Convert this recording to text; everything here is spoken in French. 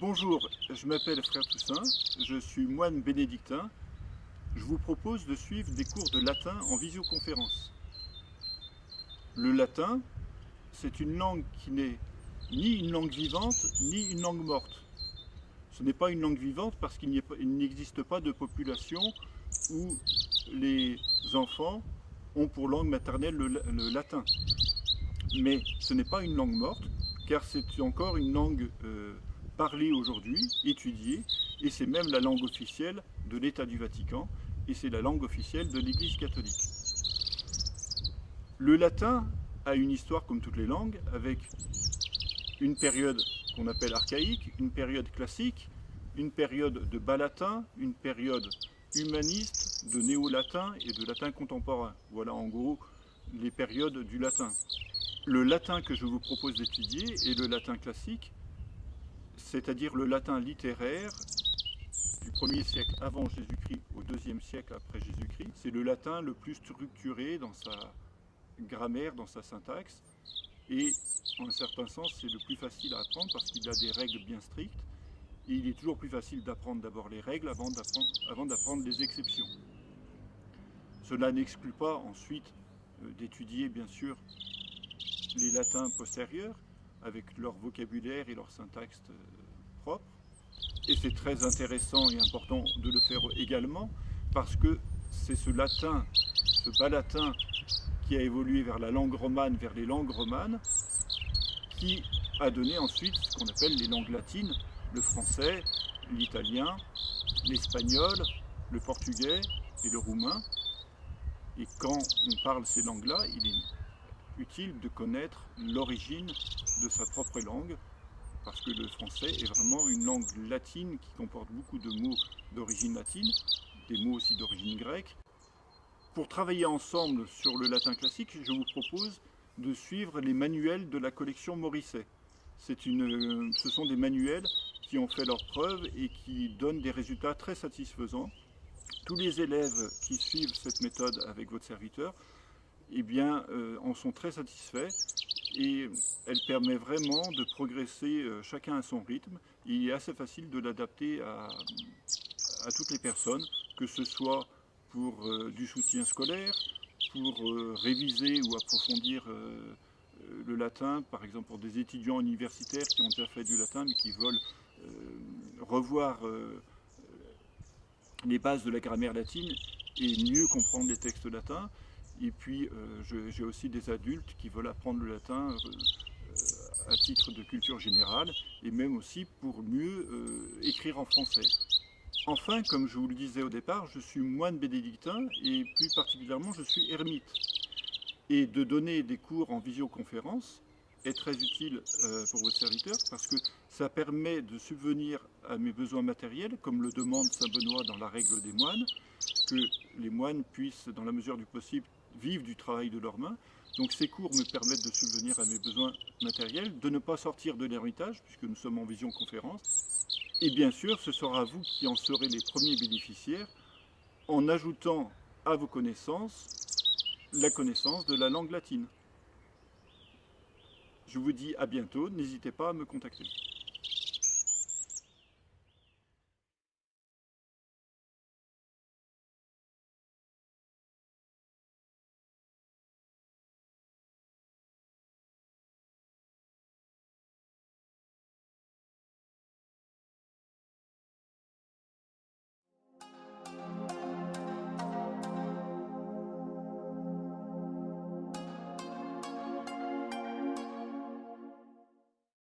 Bonjour, je m'appelle Frère Toussaint, je suis moine bénédictin. Je vous propose de suivre des cours de latin en visioconférence. Le latin, c'est une langue qui n'est ni une langue vivante, ni une langue morte. Ce n'est pas une langue vivante parce qu'il n'existe pas de population où les enfants ont pour langue maternelle le latin. Mais ce n'est pas une langue morte, car c'est encore une langue parlée aujourd'hui, étudiée, et c'est même la langue officielle de l'État du Vatican, et c'est la langue officielle de l'Église catholique. Le latin a une histoire comme toutes les langues, avec une période qu'on appelle archaïque, une période classique, une période de bas latin, une période humaniste, de néo-latin et de latin contemporain. Voilà en gros les périodes du latin. Le latin que je vous propose d'étudier est le latin classique, c'est-à-dire le latin littéraire du 1er siècle avant Jésus-Christ au 2e siècle après Jésus-Christ. C'est le latin le plus structuré dans sa grammaire, dans sa syntaxe, et en un certain sens c'est le plus facile à apprendre parce qu'il a des règles bien strictes, et il est toujours plus facile d'apprendre d'abord les règles avant d'apprendre les exceptions. Cela n'exclut pas ensuite d'étudier bien sûr les latins postérieurs, avec leur vocabulaire et leur syntaxe propre. Et c'est très intéressant et important de le faire également, parce que c'est ce latin, ce bas latin, qui a évolué vers la langue romane, vers les langues romanes, qui a donné ensuite ce qu'on appelle les langues latines, le français, l'italien, l'espagnol, le portugais et le roumain. Et quand on parle ces langues-là, il est utile de connaître l'origine de sa propre langue, parce que le français est vraiment une langue latine qui comporte beaucoup de mots d'origine latine, des mots aussi d'origine grecque. Pour travailler ensemble sur le latin classique, je vous propose de suivre les manuels de la collection Morisset. Ce sont des manuels qui ont fait leurs preuves et qui donnent des résultats très satisfaisants. Tous les élèves qui suivent cette méthode avec votre serviteur en sont très satisfaits, et elle permet vraiment de progresser chacun à son rythme. Il est assez facile de l'adapter à toutes les personnes, que ce soit pour du soutien scolaire, pour réviser ou approfondir le latin, par exemple pour des étudiants universitaires qui ont déjà fait du latin mais qui veulent revoir les bases de la grammaire latine et mieux comprendre les textes latins. Et puis j'ai aussi des adultes qui veulent apprendre le latin à titre de culture générale, et même aussi pour mieux écrire en français. Enfin, comme je vous le disais au départ, je suis moine bénédictin, et plus particulièrement je suis ermite. Et de donner des cours en visioconférence est très utile pour votre serviteur, parce que ça permet de subvenir à mes besoins matériels, comme le demande saint Benoît dans la règle des moines, que les moines puissent, dans la mesure du possible, vivre du travail de leurs mains. Donc ces cours me permettent de subvenir à mes besoins matériels, de ne pas sortir de l'Ermitage, puisque nous sommes en visioconférence. Et bien sûr, ce sera vous qui en serez les premiers bénéficiaires, en ajoutant à vos connaissances la connaissance de la langue latine. Je vous dis à bientôt, n'hésitez pas à me contacter.